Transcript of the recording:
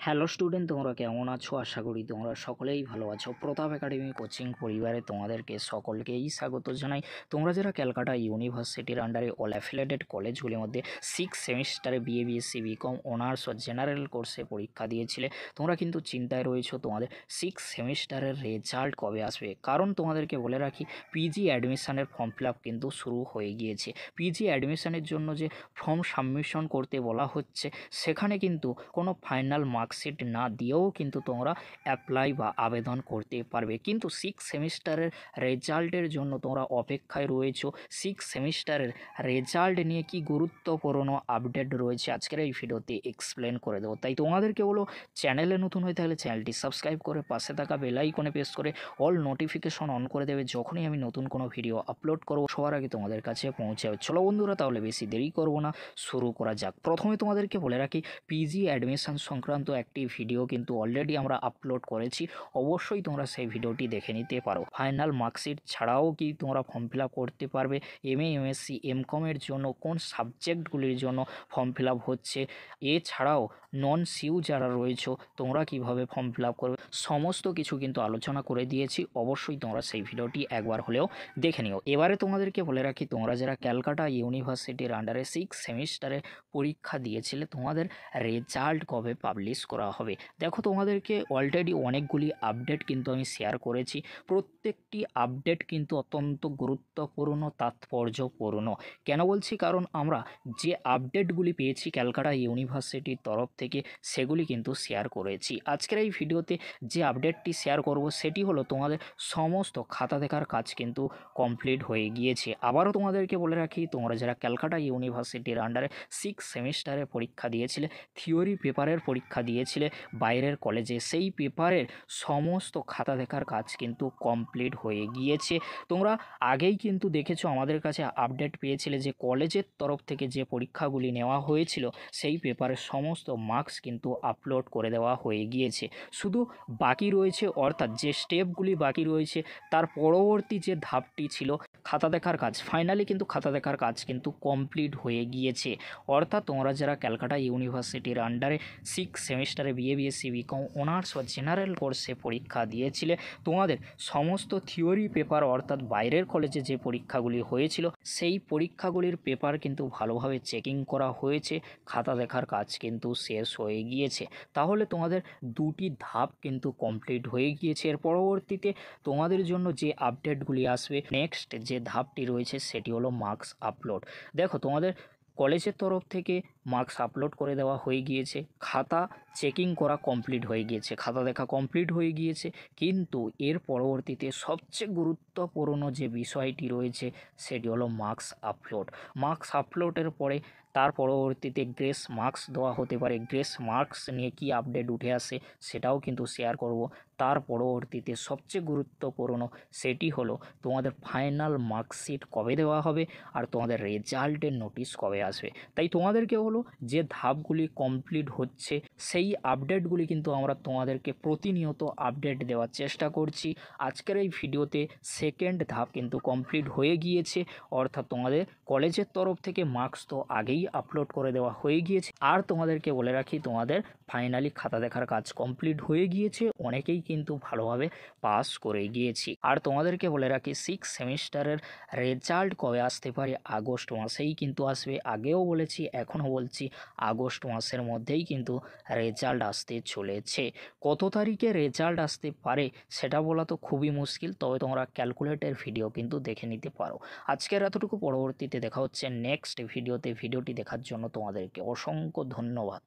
Hello student, তোমরা কেমন আছো? আশা করি তোমরা সকলেই ভালো আছো। প্রতাপ একাডেমি কোচিং পরিবারে তোমাদেরকে সকলকেই স্বাগত জানাই। তোমরা যারা ক্যালকাটা ইউনিভার্সিটির আন্ডারে অল অ্যাফিলিয়েটেড কলেজগুলির মধ্যে 6 সেমিস্টারে বিএ, বিএসসি, বিকম, অনার্স ও জেনারেল কোর্সে পরীক্ষা দিয়েছিলে, তোমরা কিন্তু চিন্তায় রয়েছো তোমাদের 6 সেমিস্টারের রেজাল্ট কবে আসবে। কারণ তোমাদেরকে বলে রাখি, পিজি অ্যাডমিশনের ফর্ম ফিল আপ কিন্তু শুরু হয়ে গিয়েছে। পিজি অ্যাডমিশনের জন্য যে ফর্ম সাবমিশন করতে বলা হচ্ছে, সেখানে কিন্তু কোনো ফাইনাল মার্কশিট না দিয়েও কিন্তু তোমরা অ্যাপ্লাই বা আবেদন করতে পারবে। কিন্তু 6 সেমিস্টারের রেজাল্টের জন্য তোমরা অপেক্ষায় রয়েছো। 6 সেমিস্টারের রেজাল্ট নিয়ে কি গুরুত্বপূর্ণ আপডেট রয়েছে আজকের এই ভিডিওতে এক্সপ্লেন করে দেবো। তাই তোমাদেরকে বলো, চ্যানেলে নতুন হয়ে থাকলে চ্যানেলটি সাবস্ক্রাইব করে পাশে থাকা বেল আইকনে প্রেস করে অল নোটিফিকেশন অন করে দেবে। যখনই আমি নতুন কোনো ভিডিও আপলোড করবো সবার আগে তোমাদের কাছে পৌঁছে যাবে। চলো বন্ধুরা, তাহলে বেশি দেরি করবো না, শুরু করা যাক। প্রথমে তোমাদেরকে বলে রাখি, পিজি অ্যাডমিশন সংক্রান্ত একটি ভিডিও কিন্তু অলরেডি আমরা আপলোড করেছি, অবশ্যই তোমরা সেই ভিডিওটি দেখে নিতে পারো। ফাইনাল মার্কশিট ছাড়াও কি তোমরা ফর্ম ফিল আপ করতে পারবে, এমএ, এমএসসি, এমকমের জন্য কোন সাবজেক্টগুলির জন্য ফর্ম ফিল আপ হচ্ছে, এছাড়াও নন সিউ যারা রয়েছে তোমরা কিভাবে ফর্ম ফিল আপ করবে, সমস্ত কিছু কিন্তু আলোচনা করে দিয়েছি। অবশ্যই তোমরা সেই ভিডিওটি একবার হলেও দেখে নিও। এবারে তোমাদেরকে বলে রাখি, তোমরা যারা ক্যালকাটা ইউনিভার্সিটির আন্ডারে 6 সেমিস্টারে পরীক্ষা দিয়েছিলে, তোমাদের রেজাল্ট কবে পাবলিশ করা হবে। দেখো, তোমাদেরকে অলরেডি অনেকগুলি আপডেট কিন্তু আমি শেয়ার করেছি। প্রত্যেকটি আপডেট কিন্তু অত্যন্ত গুরুত্বপূর্ণ, তাৎপর্যপূর্ণ। কেন বলছি? কারণ আমরা যে আপডেটগুলি পেয়েছি ক্যালকাটা ইউনিভার্সিটির তরফ থেকে, সেগুলি কিন্তু শেয়ার করেছি। আজকের এই ভিডিওতে যে আপডেটটি শেয়ার করব সেটি হলো, তোমাদের সমস্ত খাতা দেখার কাজ কিন্তু কমপ্লিট হয়ে গিয়েছে। আবারও তোমাদেরকে বলে রাখি, তোমরা যারা ক্যালকাটা ইউনিভার্সিটির আন্ডারে 6 সেমিস্টারে পরীক্ষা দিয়েছিলে, থিওরি পেপারের পরীক্ষা দিয়েছিলে বাইরের কলেজে, সেই পেপারের সমস্ত খাতা দেখার কাজ কিন্তু কমপ্লিট হয়ে গিয়েছে। তোমরা আগেই কিন্তু দেখেছো, আমাদের কাছে আপডেট পেয়েছিলে যে কলেজের তরফ থেকে যে পরীক্ষাগুলি নেওয়া হয়েছিল সেই পেপারের সমস্ত মার্কস কিন্তু আপলোড করে দেওয়া হয়ে গিয়েছে। শুধু বাকি রয়েছে, অর্থাৎ যে স্টেপগুলি বাকি রয়েছে তার পরবর্তী যে ধাপটি ছিল খাতা দেখার কাজ, ফাইনালি কিন্তু খাতা দেখার কাজ কিন্তু কমপ্লিট হয়ে গিয়েছে। অর্থাৎ তোমরা যারা ক্যালকাটা ইউনিভার্সিটির আন্ডারে 6 সেমিস্টারে বিএ, বিএসসি, বিকম, অনার্স বা জেনারেল কোর্সে পরীক্ষা দিয়েছিলে, তোমাদের সমস্ত থিওরি পেপার, অর্থাৎ বাইরের কলেজে যে পরীক্ষাগুলি হয়েছিল সেই পরীক্ষাগুলির পেপার কিন্তু ভালোভাবে চেকিং করা হয়েছে, খাতা দেখার কাজ কিন্তু শেষ হয়ে গিয়েছে। তাহলে তোমাদের দুটি ধাপ কিন্তু কমপ্লিট হয়ে গিয়েছে। এর পরবর্তীতে তোমাদের জন্য যে আপডেটগুলি আসবে, নেক্সট যে ধাপটি রয়েছে সেটি হলো মার্কস আপলোড। দেখো, তোমাদের কলেজের তরফ থেকে মার্কস আপলোড করে দেওয়া হয়ে গিয়েছে, খাতা চেকিং করা কমপ্লিট হয়ে গিয়েছে, খাতা দেখা কমপ্লিট হয়ে গিয়েছে। কিন্তু এর পরবর্তীতে সবচেয়ে গুরুত্বপূর্ণ যে বিষয়টি রয়েছে সেটি হলো মার্কস আপলোড। মার্কস আপলোডের পরে তার পরবর্তীতে গ্রেস মার্কস দেওয়া হতে পারে। গ্রেস মার্কস নিয়ে কি আপডেট উঠে আসে সেটাও কিন্তু শেয়ার করব। তার পরবর্তীতে সবচেয়ে গুরুত্বপূর্ণ সেটি হলো তোমাদের ফাইনাল মার্কশিট কবে দেওয়া হবে আর তোমাদের রেজাল্টের নোটিশ কবে আসবে। তাই তোমাদেরকে হলো, যে ধাপগুলি কমপ্লিট হচ্ছে সেই আপডেটগুলি কিন্তু আমরা তোমাদেরকে প্রতিনিয়ত আপডেট দেওয়ার চেষ্টা করছি। আজকের এই ভিডিওতে সেকেন্ড ধাপ কিন্তু কমপ্লিট হয়ে গিয়েছে, অর্থাৎ তোমাদের কলেজের তরফ থেকে মার্কস তো আগেই আপলোড করে দেওয়া হয়ে গিয়েছে। আর তোমাদেরকে বলে রাখি, তোমাদের ফাইনালি খাতা দেখার কাজ কমপ্লিট হয়ে গিয়েছে, অনেকেই কিন্তু ভালোভাবে পাস করে গিয়েছি। আর তোমাদেরকে বলে রাখি, 6 সেমিস্টারের রেজাল্ট কবে আসতে পারে, আগস্ট মাসেই কিন্তু আসবে। আগেও বলেছি, এখনও বলছি, আগস্ট মাসের মধ্যেই কিন্তু রেজাল্ট আসতে চলেছে। কত তারিখে রেজাল্ট আসতে পারে সেটা বলা তো খুবই মুশকিল, তবে তোমরা ক্যালকুলেটের ভিডিও কিন্তু দেখে নিতে পারো। আজকের এতটুকু, পরবর্তীতে দেখা হচ্ছে নেক্সট ভিডিওতে। ভিডিওটি দেখার জন্য তোমাদেরকে অসংখ্য ধন্যবাদ।